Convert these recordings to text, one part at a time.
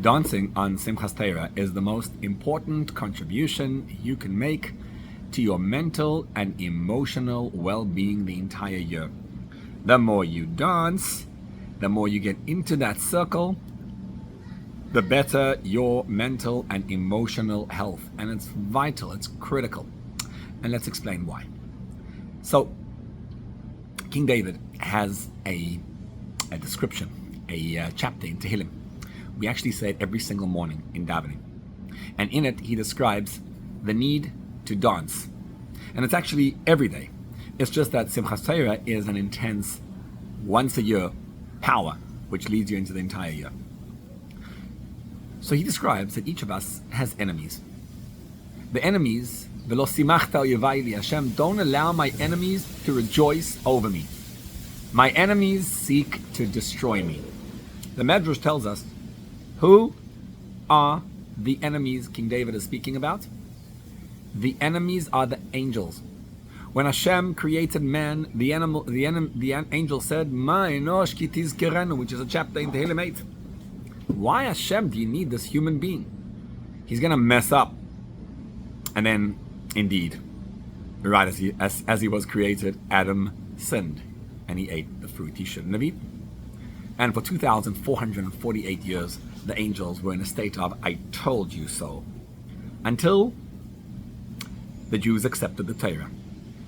Dancing on Simchas Torah is the most important contribution you can make to your mental and emotional well-being the entire year. The more you dance, the more you get into that circle, the better your mental and emotional health. And it's vital, it's critical. And let's explain why. So, King David has a description, a chapter in Tehillim. We actually say it every single morning in davening. And in it, he describes the need to dance. And it's actually every day. It's just that Simchas Torah is an intense, once a year power, which leads you into the entire year. So he describes that each of us has enemies. The enemies, V'lo simachta oyevai li, Hashem, don't allow my enemies to rejoice over me. My enemies seek to destroy me. The Medrash tells us, who are the enemies King David is speaking about? The enemies are the angels. When Hashem created man, the angel said, "Ma enosh ki tizkerenu," which is a chapter in Tehillim 8. Why, Hashem, do you need this human being? He's going to mess up. And then, indeed, right as he was created, Adam sinned, and he ate the fruit he shouldn't have eaten. And for 2,448 years, the angels were in a state of, I told you so. Until the Jews accepted the Torah.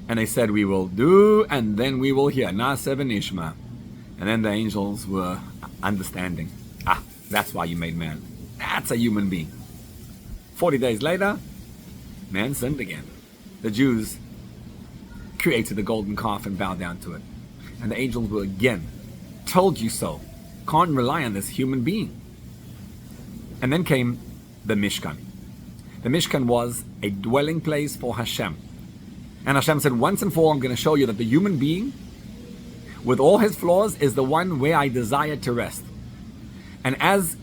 And they said, we will do, and then we will hear. Naaseh v'nishma. And then the angels were understanding. That's why you made man. That's a human being. 40 days later, man sinned again. The Jews created the golden calf and bowed down to it. And the angels were again, told you so. Can't rely on this human being. And then came the Mishkan. The Mishkan was a dwelling place for Hashem. And Hashem said, once and for all, I'm going to show you that the human being, with all his flaws, is the one where I desire to rest. And as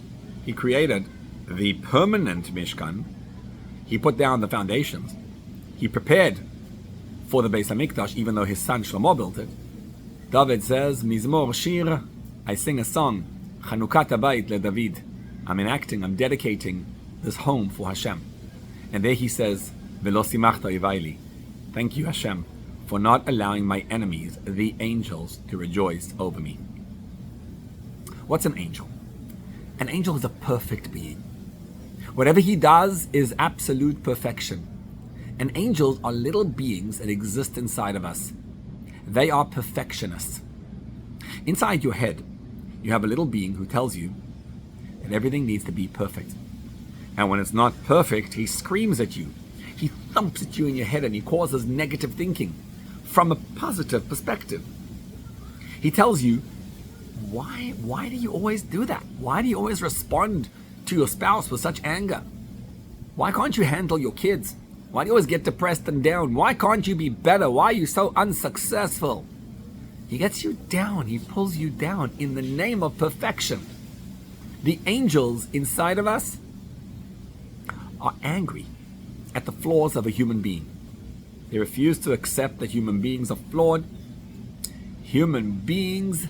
he created the permanent Mishkan, he put down the foundations. He prepared for the Beis HaMikdash, even though his son Shlomo built it. David says, Mizmor Shir, I sing a song, Chanukat Habayit LeDavid. I'm dedicating this home for Hashem. And there he says, V'lo simachta oyevai li. Thank you, Hashem, for not allowing my enemies, the angels, to rejoice over me. What's an angel? An angel is a perfect being. Whatever he does is absolute perfection. And angels are little beings that exist inside of us. They are perfectionists. Inside your head, you have a little being who tells you that everything needs to be perfect. And when it's not perfect, he screams at you. He thumps at you in your head and he causes negative thinking from a positive perspective. He tells you, why do you always do that? Why do you always respond to your spouse with such anger? Why can't you handle your kids? Why do you always get depressed and down? Why can't you be better? Why are you so unsuccessful? He gets you down. He pulls you down in the name of perfection. The angels inside of us are angry at the flaws of a human being. They refuse to accept that human beings are flawed. Human beings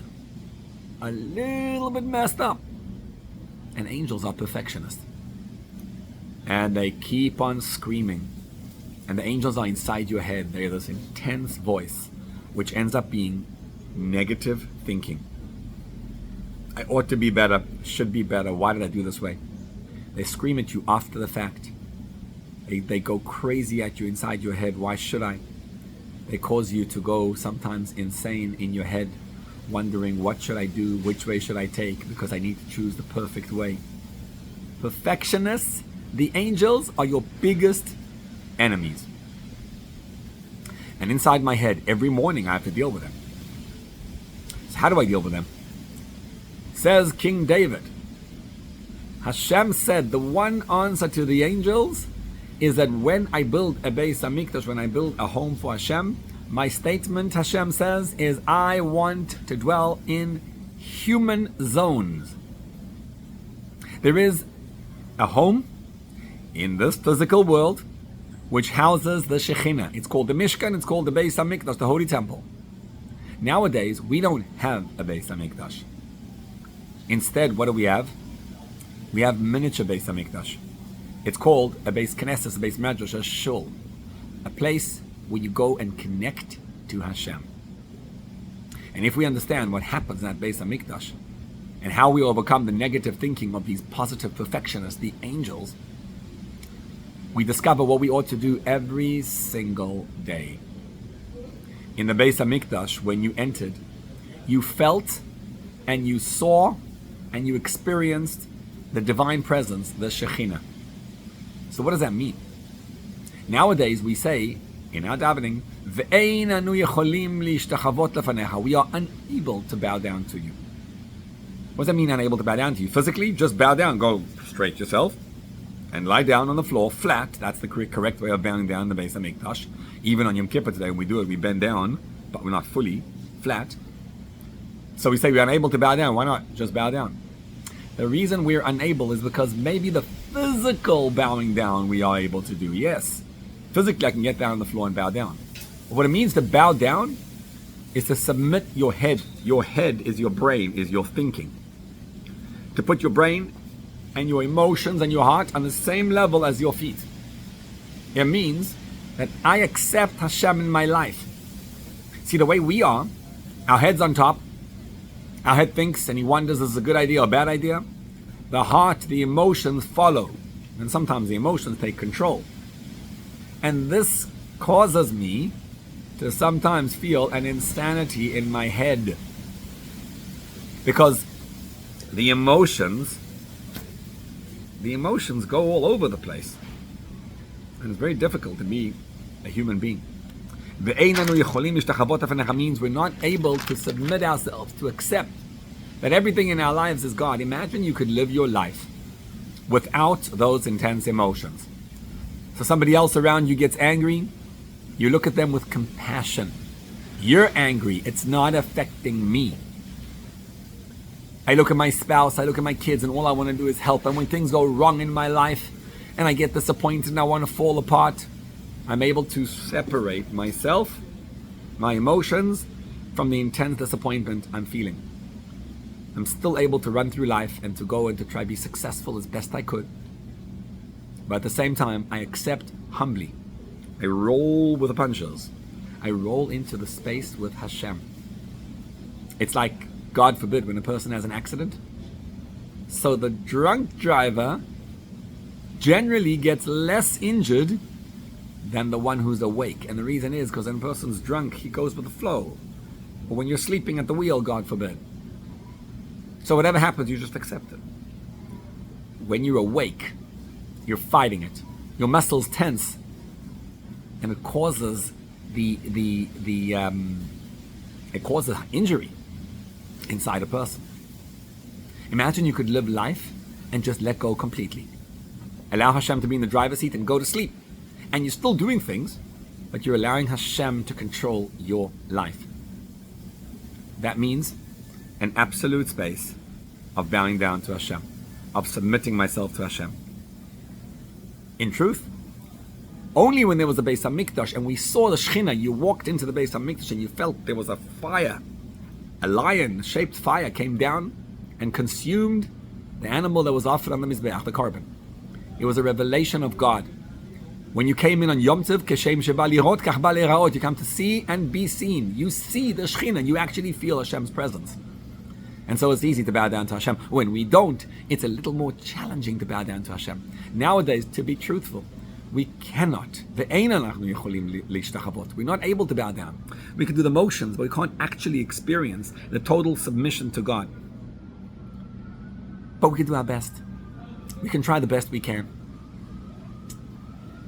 are a little bit messed up. And angels are perfectionists. And they keep on screaming. And the angels are inside your head. They're this intense voice, which ends up being negative thinking. I ought to be better, should be better, why did I do this way? They scream at you after the fact. They go crazy at you inside your head, why should I? They cause you to go sometimes insane in your head, wondering what should I do, which way should I take, because I need to choose the perfect way. Perfectionists, the angels, are your biggest enemies. And inside my head, every morning I have to deal with them. So how do I deal with them? Says King David, Hashem said the one answer to the angels is that when I build a Beis HaMikdash, when I build a home for Hashem, my statement, Hashem says, is I want to dwell in human zones. There is a home in this physical world which houses the Shechinah. It's called the Mishkan, it's called the Beis HaMikdash, the Holy Temple. Nowadays, we don't have a Beis HaMikdash. Instead, what do we have? We have miniature Beis HaMikdash. It's called a Beis Knesset, a Beis Medrash, a shul, a place where you go and connect to Hashem. And if we understand what happens in that Beis HaMikdash and how we overcome the negative thinking of these positive perfectionists, the angels, we discover what we ought to do every single day. In the Beis HaMikdash, when you entered, you felt and you saw and you experienced the divine presence, the Shechinah. So what does that mean? Nowadays we say in our davening, we are unable to bow down to you. What does that mean, unable to bow down to you? Physically, just bow down, go straight yourself, and lie down on the floor flat. That's the correct way of bowing down in the Beis HaMikdash. Even on Yom Kippur today, when we do it, we bend down, but we're not fully flat. So we say we're unable to bow down. Why not just bow down? The reason we're unable is because maybe the physical bowing down we are able to do. Yes, physically I can get down on the floor and bow down. But what it means to bow down is to submit your head. Your head is your brain, is your thinking. To put your brain and your emotions and your heart on the same level as your feet. It means that I accept Hashem in my life. See, the way we are, our head's on top, our head thinks and he wonders, is this a good idea or a bad idea? The heart, the emotions follow. And sometimes the emotions take control. And this causes me to sometimes feel an insanity in my head. Because the emotions go all over the place. And it's very difficult to be a human being. Means we're not able to submit ourselves, to accept that everything in our lives is God. Imagine you could live your life without those intense emotions. So somebody else around you gets angry, you look at them with compassion. You're angry, it's not affecting me. I look at my spouse, I look at my kids, and all I want to do is help. And when things go wrong in my life, and I get disappointed and I want to fall apart, I'm able to separate myself, my emotions, from the intense disappointment I'm feeling. I'm still able to run through life and to go and to try to be successful as best I could. But at the same time, I accept humbly. I roll with the punches. I roll into the space with Hashem. It's like, God forbid, when a person has an accident. So the drunk driver generally gets less injured than the one who's awake. And the reason is because when a person's drunk, he goes with the flow. But when you're sleeping at the wheel, God forbid. So whatever happens, you just accept it. When you're awake, you're fighting it. Your muscles tense, and it causes it causes injury inside a person. Imagine you could live life and just let go completely. Allow Hashem to be in the driver's seat and go to sleep. And you're still doing things, but you're allowing Hashem to control your life. That means an absolute space of bowing down to Hashem, of submitting myself to Hashem. In truth, only when there was a Beis HaMikdash and we saw the Shechinah, you walked into the Beis HaMikdash and you felt there was a fire. A lion-shaped fire came down and consumed the animal that was offered on the Mizbeach, the carbon. It was a revelation of God. When you came in on Yom Tov, you come to see and be seen. You see the Shechinah. You actually feel Hashem's presence. And so it's easy to bow down to Hashem. When we don't, it's a little more challenging to bow down to Hashem. Nowadays, to be truthful, we cannot. We're not able to bow down. We can do the motions, but we can't actually experience the total submission to God. But we can do our best. We can try the best we can.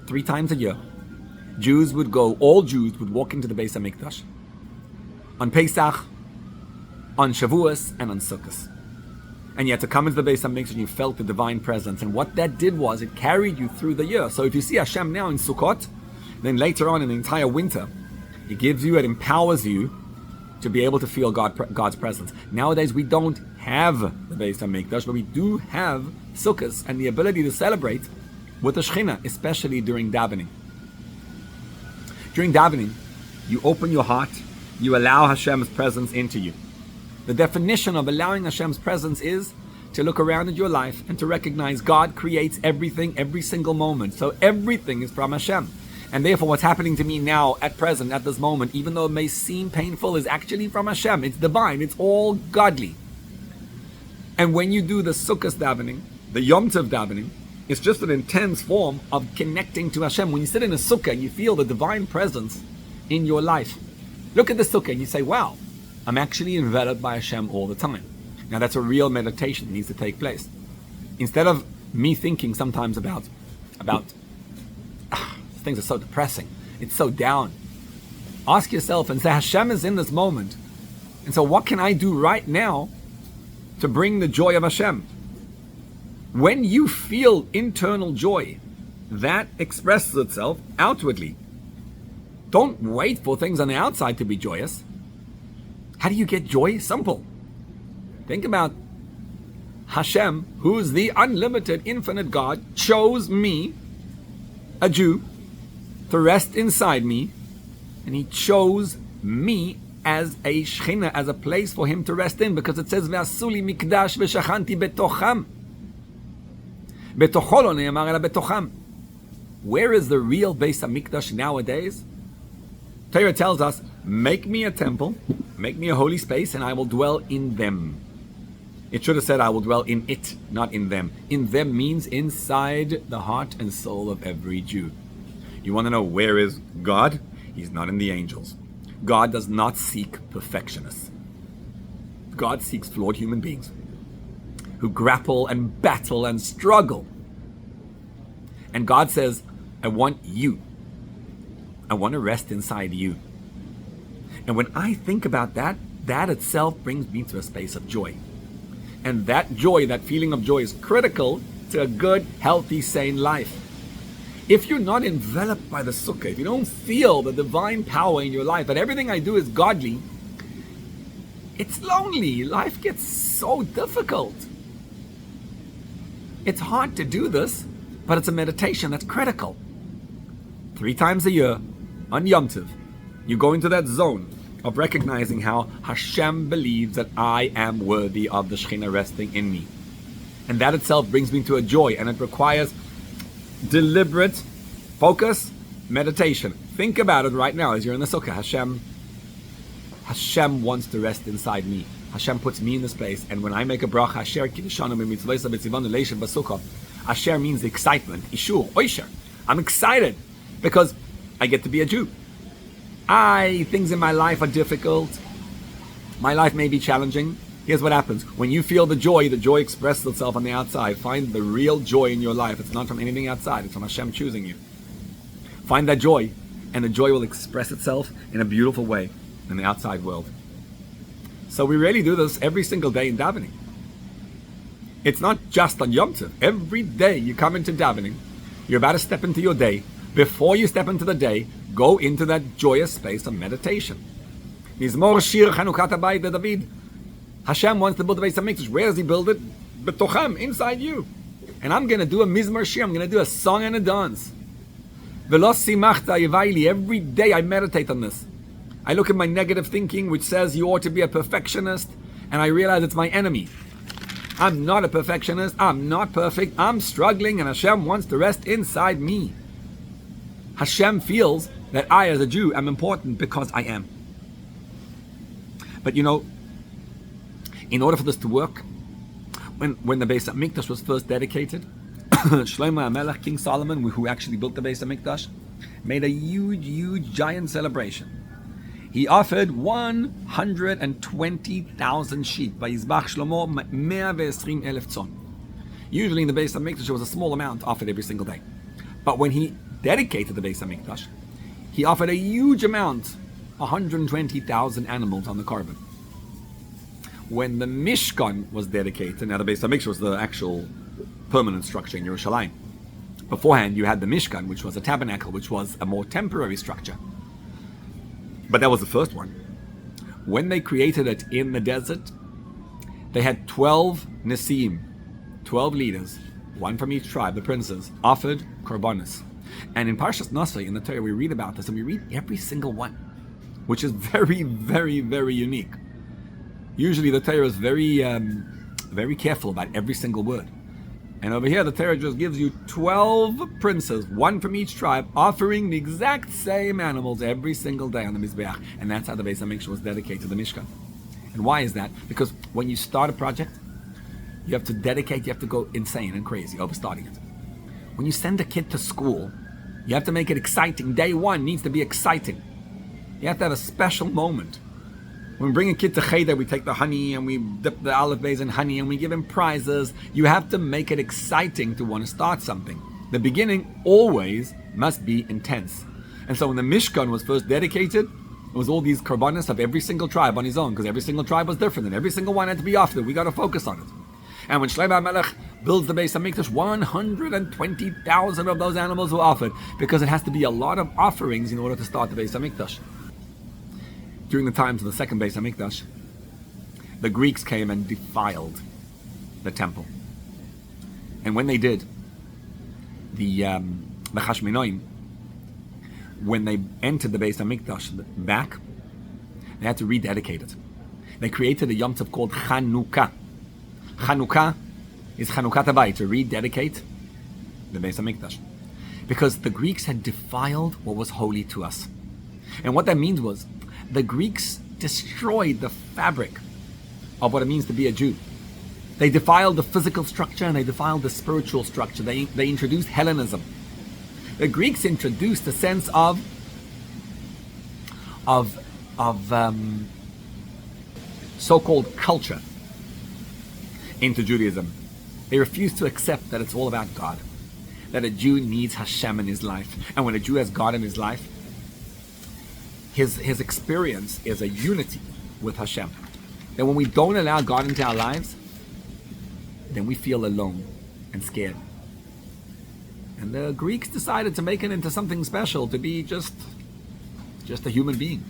3 times a year, all Jews would walk into the Beis HaMikdash. On Pesach, on Shavuos, and on Sukkot. And you had to come into the Beis HaMikdash and you felt the divine presence. And what that did was, it carried you through the year. So if you see Hashem now in Sukkot, then later on in the entire winter, it empowers you to be able to feel God's presence. Nowadays we don't have the Beis HaMikdash, but we do have Sukkot and the ability to celebrate with the Shechinah, especially during davening. During davening, you open your heart, you allow Hashem's presence into you. The definition of allowing Hashem's presence is to look around at your life and to recognize God creates everything, every single moment. So everything is from Hashem. And therefore what's happening to me now, at present, at this moment, even though it may seem painful, is actually from Hashem. It's divine. It's all godly. And when you do the Sukkot davening, the Yom Tov davening, it's just an intense form of connecting to Hashem. When you sit in a sukkah, you feel the divine presence in your life. Look at the sukkah and you say, wow, I'm actually enveloped by Hashem all the time. Now that's a real meditation that needs to take place. Instead of me thinking sometimes about things are so depressing, it's so down. Ask yourself and say, Hashem is in this moment. And so what can I do right now to bring the joy of Hashem? When you feel internal joy, that expresses itself outwardly. Don't wait for things on the outside to be joyous. How do you get joy? Simple. Think about Hashem, who's the unlimited, infinite God, chose me, a Jew, to rest inside me, and He chose me as a Shechinah, as a place for Him to rest in, because it says, "Ve'asuli mikdash ve'shachanti betocham." Betocho lo ne'amar ela betocham. Where is the real Beis HaMikdash nowadays? Torah tells us, make me a temple, make me a holy space, and I will dwell in them. It should have said, I will dwell in it, not in them. In them means inside the heart and soul of every Jew. You want to know where is God? He's not in the angels. God does not seek perfectionists. God seeks flawed human beings who grapple and battle and struggle. And God says, I want you. I want to rest inside you. And when I think about that, that itself brings me to a space of joy. And that joy, that feeling of joy, is critical to a good, healthy, sane life. If you're not enveloped by the sukkah, if you don't feel the divine power in your life, that everything I do is godly, it's lonely. Life gets so difficult. It's hard to do this, but it's a meditation that's critical. 3 times a year, on Yom Tov, you go into that zone of recognizing how Hashem believes that I am worthy of the Shechinah resting in me. And that itself brings me to a joy, and it requires deliberate focus, meditation. Think about it right now as you're in the sukkah. Hashem wants to rest inside me. Hashem puts me in this place, and when I make a bracha, Asher kiddushanu b'mitzvos b'tzivanu leishav b'sukkah. Asher means excitement, ishur, oisher. I'm excited because I get to be a Jew. Things in my life are difficult. My life may be challenging. Here's what happens. When you feel the joy expresses itself on the outside. Find the real joy in your life. It's not from anything outside. It's from Hashem choosing you. Find that joy, and the joy will express itself in a beautiful way in the outside world. So we really do this every single day in davening. It's not just on Yom Tov. Every day you come into davening, you're about to step into your day. Before you step into the day, go into that joyous space of meditation. Mizmor Shir Chanukat Habayit David. Hashem wants to build the Beis HaMikdash. Where does He build it? Betochem, inside you. And I'm going to do a Mizmor Shir. I'm going to do a song and a dance. V'lo simachta yevayli. Every day I meditate on this. I look at my negative thinking, which says you ought to be a perfectionist, and I realize it's my enemy. I'm not a perfectionist. I'm not perfect. I'm struggling, and Hashem wants to rest inside me. Hashem feels that I, as a Jew, am important because I am. But you know, in order for this to work, when the Beis HaMikdash was first dedicated, Shlomo HaMelech, King Solomon, who actually built the Beis HaMikdash, made a huge, giant celebration. He offered 120,000 sheep. Vayizbach Shlomo 120,000 tzon. Usually in the Beis HaMikdash, there was a small amount offered every single day. But when he dedicated the Beis HaMikdash, he offered a huge amount, 120,000 animals on the korban. When the Mishkan was dedicated, now the Beis HaMikdash was the actual permanent structure in Yerushalayim. Beforehand, you had the Mishkan, which was a tabernacle, which was a more temporary structure. But that was the first one. When they created it in the desert, they had 12 Nesiim, 12 leaders, one from each tribe, the princes, offered korbanos. And in Parshas Nosai, in the Torah, we read about this, and we read every single one, which is very, very, very unique. Usually the Torah is very very careful about every single word. And over here, the Torah just gives you 12 princes, one from each tribe, offering the exact same animals every single day on the Mizbeach. And that's how the Beis HaMikdash was dedicated to the Mishkan. And why is that? Because when you start a project, you have to dedicate, you have to go insane and crazy over starting it. When you send a kid to school, you have to make it exciting. Day one needs to be exciting. You have to have a special moment. When we bring a kid to Cheder, we take the honey and we dip the olive base in honey and we give him prizes. You have to make it exciting to want to start something. The beginning always must be intense. And so when the Mishkan was first dedicated, it was all these korbanos of every single tribe on his own, because every single tribe was different and every single one had to be offered. We got to focus on it. And when Shlomo HaMelech builds the Beis HaMikdash, 120,000 of those animals were offered, because it has to be a lot of offerings in order to start the Beis HaMikdash. During the times of the second Beis HaMikdash, the Greeks came and defiled the temple. And when they did, the Chashmonaim, when they entered the Beis HaMikdash back, they had to rededicate it. They created a Yom Tov called Chanukah. Chanukah is Chanukat Habayit, to rededicate the Beis HaMikdash. Because the Greeks had defiled what was holy to us. And what that means was, the Greeks destroyed the fabric of what it means to be a Jew. They defiled the physical structure and they defiled the spiritual structure. They introduced Hellenism. The Greeks introduced a sense of so-called culture into Judaism. They refused to accept that it's all about God, that a Jew needs Hashem in his life. And when a Jew has God in his life, his experience is a unity with Hashem. That when we don't allow God into our lives, then we feel alone and scared. And the Greeks decided to make it into something special, to be just a human being.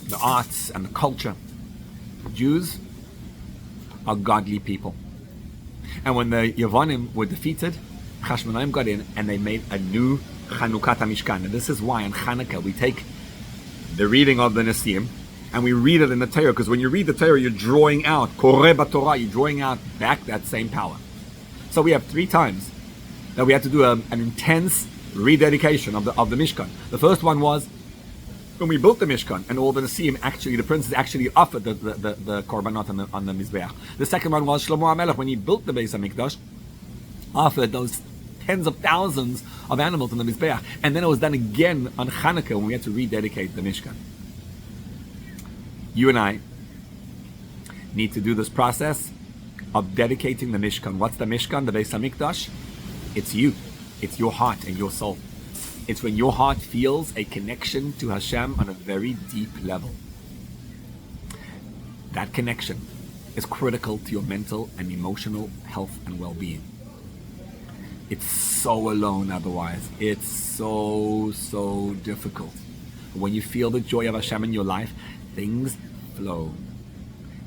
The arts and the culture. Jews are godly people. And when the Yevonim were defeated, Chashmonaim got in and they made a new Chanukat HaMishkan. And this is why on Chanukah we take the reading of the Nesiim and we read it in the Torah, because when you read the Torah, you're drawing out Koreh B'Torah, you're drawing out back that same power. So we have 3 times that we had to do an intense rededication of the Mishkan. The first one was when we built the Mishkan, and all the Nesiim, actually, the princes actually offered the korbanot on the Mizbeach. The second one was Shlomo HaMelech, when he built the Beis HaMikdash, offered those tens of thousands of animals on the Mizbeach. And then it was done again on Chanukah when we had to rededicate the Mishkan. You and I need to do this process of dedicating the Mishkan. What's the Mishkan, the Beis HaMikdash? It's you. It's your heart and your soul. It's when your heart feels a connection to Hashem on a very deep level. That connection is critical to your mental and emotional health and well-being. It's so alone otherwise. It's so difficult. When you feel the joy of Hashem in your life, things flow.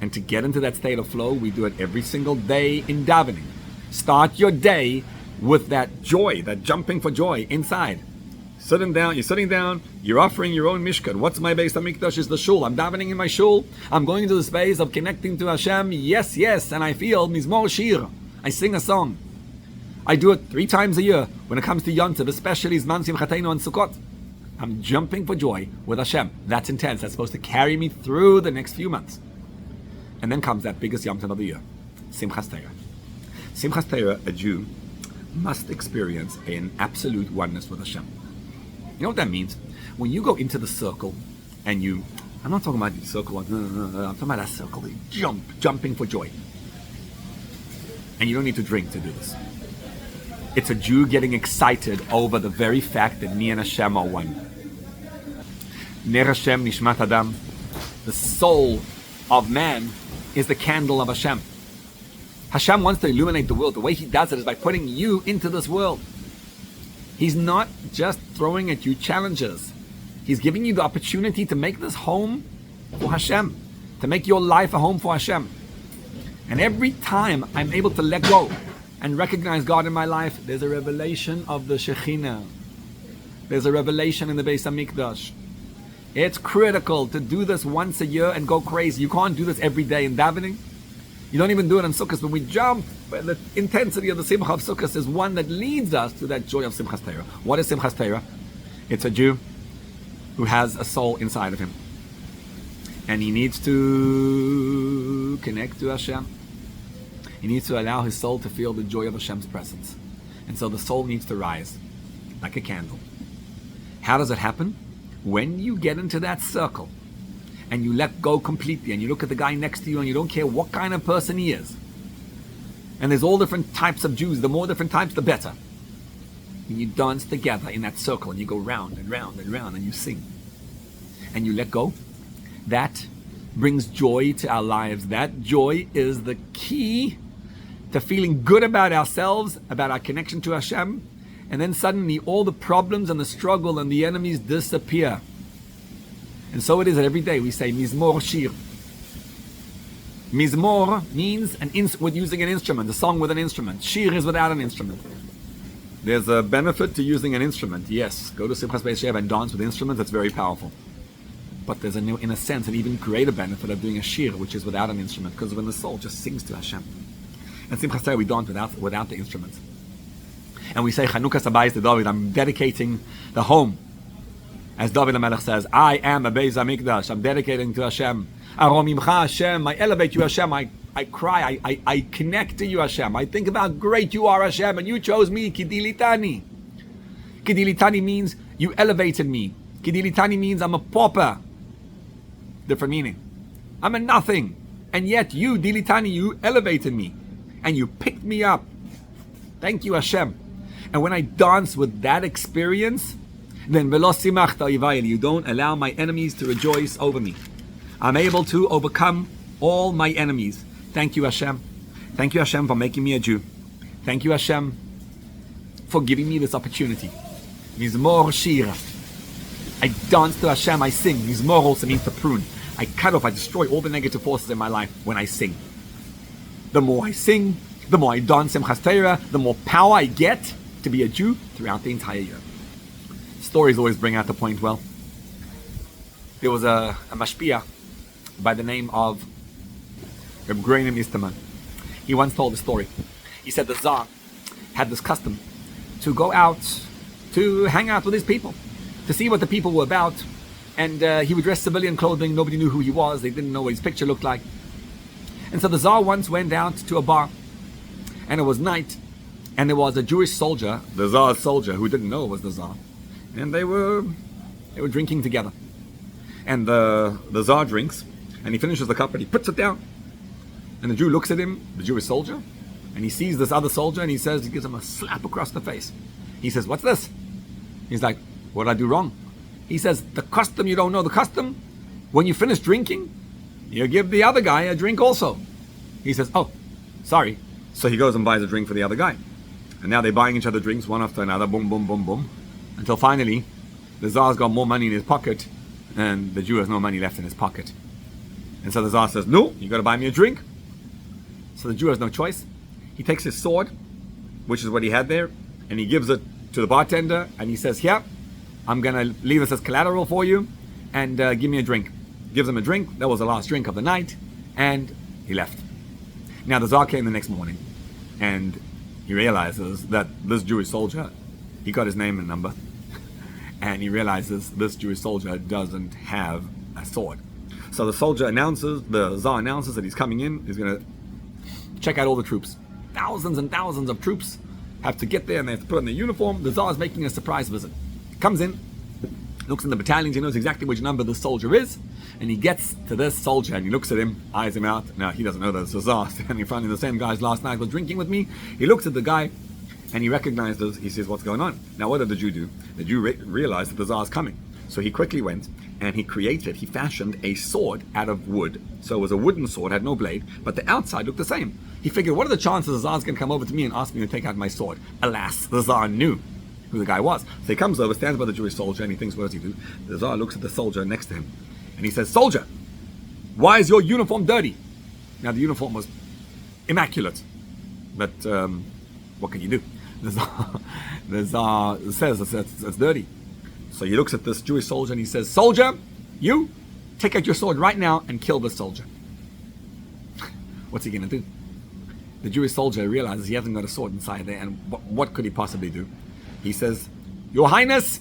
And to get into that state of flow, we do it every single day in davening. Start your day with that joy, that jumping for joy inside. You're sitting down, you're offering your own Mishkan. What's my Beis HaMikdash? Is the shul. I'm davening in my shul. I'm going into the space of connecting to Hashem. Yes, and I feel Mizmor Shir. I sing a song. I do it 3 times a year when it comes to Yom Tov, especially Zman Simchateinu and Sukkot. I'm jumping for joy with Hashem. That's intense. That's supposed to carry me through the next few months. And then comes that biggest Yom Tov of the year, Simchas Torah. Simchas Torah, a Jew must experience an absolute oneness with Hashem. You know what that means? When you go into the circle and I'm not talking about the circle, no, I'm talking about that circle, jumping for joy. And you don't need to drink to do this. It's a Jew getting excited over the very fact that me and Hashem are one. Ner Hashem Nishmat Adam. The soul of man is the candle of Hashem. Hashem wants to illuminate the world. The way He does it is by putting you into this world. He's not just throwing at you challenges. He's giving you the opportunity to make this home for Hashem, to make your life a home for Hashem. And every time I'm able to let go and recognize God in my life, there's a revelation of the Shechinah. There's a revelation in the Beis HaMikdash. It's critical to do this once a year and go crazy. You can't do this every day in davening. You don't even do it on Sukkot, but we jump. But the intensity of the Simcha of Sukkot is one that leads us to that joy of Simchas Torah. What is Simchas Torah? It's a Jew who has a soul inside of him. And he needs to connect to Hashem. He needs to allow his soul to feel the joy of Hashem's presence. And so the soul needs to rise like a candle. How does it happen? When you get into that circle and you let go completely and you look at the guy next to you and you don't care what kind of person he is. And there's all different types of Jews. The more different types, the better. And you dance together in that circle and you go round and round and round and you sing. And you let go. That brings joy to our lives. That joy is the key to feeling good about ourselves, about our connection to Hashem. And then suddenly all the problems and the struggle and the enemies disappear. And so it is that every day we say Mizmor Shir. Mizmor means with using an instrument, a song with an instrument. Shir is without an instrument. There's a benefit to using an instrument. Yes, go to Simchas Beis Shev and dance with instruments. That's very powerful. But there's, in a sense, an even greater benefit of doing a shir, which is without an instrument, because when the soul just sings to Hashem. And Simchas Torah, we dance without the instruments. And we say, Chanukah Sabayis to David, I'm dedicating the home. As David HaMelech says, I am a Beis HaMikdash, I'm dedicating to Hashem. Aromimcha Hashem, I elevate you Hashem, I cry, I connect to you Hashem. I think about how great you are Hashem, and you chose me, Kidilitani. Kidilitani means you elevated me. Kidilitani means I'm a pauper. Different meaning. I'm a nothing. And yet you, Dilitani, you elevated me. And you picked me up. Thank you Hashem. And when I dance with that experience, then you don't allow my enemies to rejoice over me. I'm able to overcome all my enemies. Thank you Hashem. Thank you Hashem for making me a Jew. Thank you Hashem for giving me this opportunity. Mizmor Shira. I dance to Hashem, I sing. Mizmor also means to prune. I cut off, I destroy all the negative forces in my life when I sing. The more I sing, the more I dance Simchas Torah, the more power I get to be a Jew throughout the entire year. Stories always bring out the point well. There was a mashpia by the name of Reb Groenem Isterman. He once told a story. He said the Tsar had this custom to go out to hang out with his people, to see what the people were about. And he would dress civilian clothing. Nobody knew who he was. They didn't know what his picture looked like. And so the Tsar once went out to a bar. And it was night. And there was a Jewish soldier, the Tsar's soldier, who didn't know it was the Tsar. And they were drinking together. And the Tsar drinks. And he finishes the cup and he puts it down. And the Jew looks at him, the Jewish soldier. And he sees this other soldier and he gives him a slap across the face. He says, what's this? He's like, what did I do wrong? He says, the custom, you don't know the custom? When you finish drinking, you give the other guy a drink also. He says, oh, sorry. So he goes and buys a drink for the other guy. And now they're buying each other drinks, one after another, boom, boom, boom, boom. Until finally, the Tsar's got more money in his pocket, and the Jew has no money left in his pocket. And so the Tsar says, no, you got to buy me a drink. So the Jew has no choice. He takes his sword, which is what he had there, and he gives it to the bartender, and he says, yeah, I'm going to leave this as collateral for you, and give me a drink. Gives him a drink. That was the last drink of the night, and he left. Now the Tsar came the next morning, and he realizes that this Jewish soldier, he got his name and number, and he realizes this Jewish soldier doesn't have a sword. So the Tsar announces that he's coming in. He's going to check out all the troops. Thousands and thousands of troops have to get there, and they have to put on their uniform. The Tsar is making a surprise visit. Comes in, looks in the battalions, he knows exactly which number the soldier is, and he gets to this soldier and he looks at him, eyes him out. Now he doesn't know that it's the Tsar standing in front of the same guys last night was drinking with me. He looks at the guy and he recognizes, he says, what's going on? Now what did the Jew do? The Jew realized that the Tsar is coming. So he quickly went and he fashioned a sword out of wood. So it was a wooden sword, had no blade, but the outside looked the same. He figured, what are the chances the Tsar's going to come over to me and ask me to take out my sword? Alas, the Tsar knew who the guy was. So he comes over, stands by the Jewish soldier, and he thinks, what does he do? The Tsar looks at the soldier next to him, and he says, soldier, why is your uniform dirty? Now the uniform was immaculate, but what can you do? The Tsar says it's dirty. So he looks at this Jewish soldier and he says, soldier, you take out your sword right now and kill this soldier. What's he going to do? The Jewish soldier realizes he hasn't got a sword inside there, and what could he possibly do? He says, Your Highness,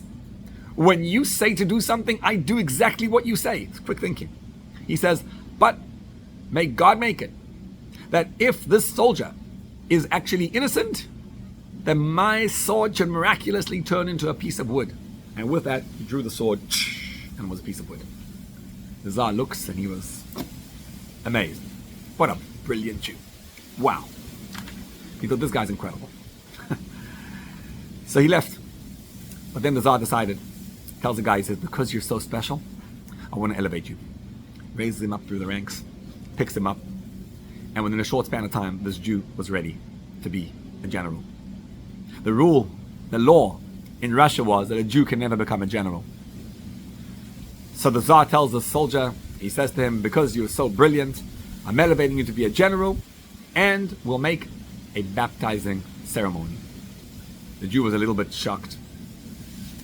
when you say to do something, I do exactly what you say. It's quick thinking. He says, but may God make it that if this soldier is actually innocent, then my sword should miraculously turn into a piece of wood. And with that, he drew the sword, and it was a piece of wood. The Tsar looks, and he was amazed. What a brilliant Jew. Wow. He thought, this guy's incredible. So he left. But then the Tsar decided, tells the guy, he says, because you're so special, I want to elevate you. Raises him up through the ranks, picks him up, and within a short span of time, this Jew was ready to be a general. The rule, the law in Russia was that a Jew can never become a general. So the Tsar tells the soldier, he says to him, because you're so brilliant, I'm elevating you to be a general, and we'll make a baptizing ceremony. The Jew was a little bit shocked,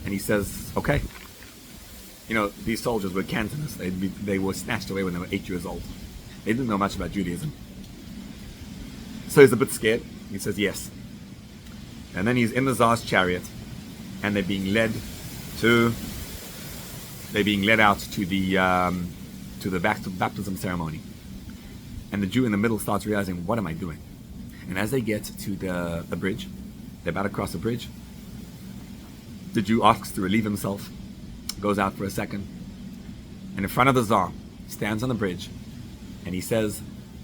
and he says, okay. You know, these soldiers were Cantonists. They were snatched away when they were 8 years old. They didn't know much about Judaism. So he's a bit scared. He says, yes. And then he's in the Tsar's chariot, and they're being led out to the baptism ceremony. And the Jew in the middle starts realizing, what am I doing? And as they get to the bridge, they're about to cross the bridge, the Jew asks to relieve himself, goes out for a second, and in front of the Tsar, stands on the bridge, and he says,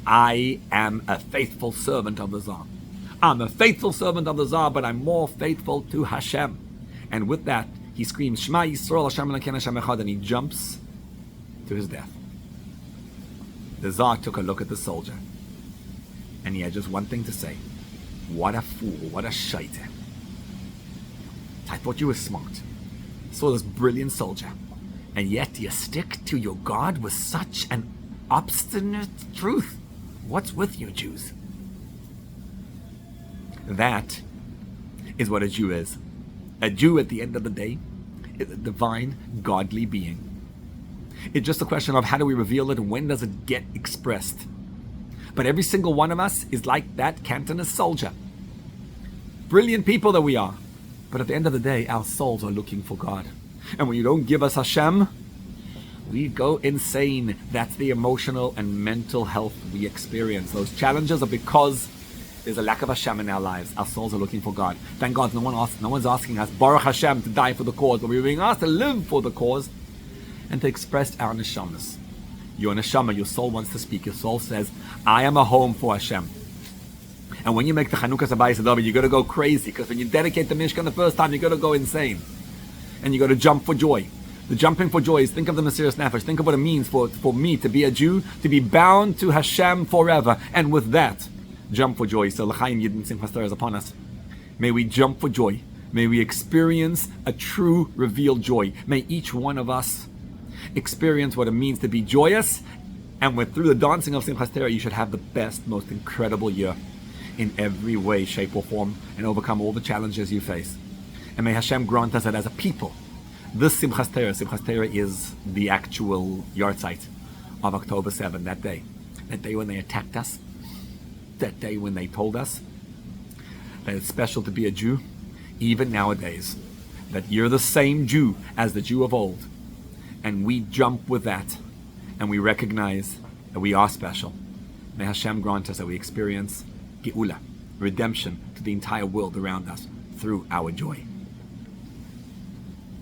I am a faithful servant of the Tsar. I'm a faithful servant of the Tsar, but I'm more faithful to Hashem. And with that, he screams, Shema Yisrael, Hashem Elokeinu Hashem Echad, and he jumps to his death. The Tsar took a look at the soldier, and he had just one thing to say. What a fool, what a shaiter. I thought you were smart. Saw this brilliant soldier, and yet you stick to your God with such an obstinate truth. What's with you Jews? That is what a Jew is. A Jew, at the end of the day, is a divine, godly being. It's just a question of how do we reveal it and when does it get expressed. But every single one of us is like that Cantonist soldier. Brilliant people that we are. But at the end of the day, our souls are looking for God. And when you don't give us Hashem, we go insane. That's the emotional and mental health we experience. Those challenges are because there's a lack of Hashem in our lives. Our souls are looking for God. Thank God no one's asking us, Baruch Hashem, to die for the cause. But we're being asked to live for the cause and to express our neshamas. Your neshama, your soul wants to speak. Your soul says, I am a home for Hashem. And when you make the Chanukah Sabayis David, you got to go crazy, because when you dedicate the Mishkan the first time, you got to go insane. And you got to jump for joy. The jumping for joy is, think of the Mesiras Nefesh. Think of what it means for me to be a Jew, to be bound to Hashem forever. And with that, jump for joy. So L'chaim Yidin Simchas Torah is upon us. May we jump for joy. May we experience a true revealed joy. May each one of us experience what it means to be joyous. And through the dancing of Simchas Torah, you should have the best, most incredible year in every way, shape, or form, and overcome all the challenges you face. And may Hashem grant us that as a people, this Simchas Torah is the actual yahrzeit of October 7, that day when they attacked us, that day when they told us that it's special to be a Jew, even nowadays, that you're the same Jew as the Jew of old. And we jump with that, and we recognize that we are special. May Hashem grant us that we experience Geula, redemption to the entire world around us through our joy.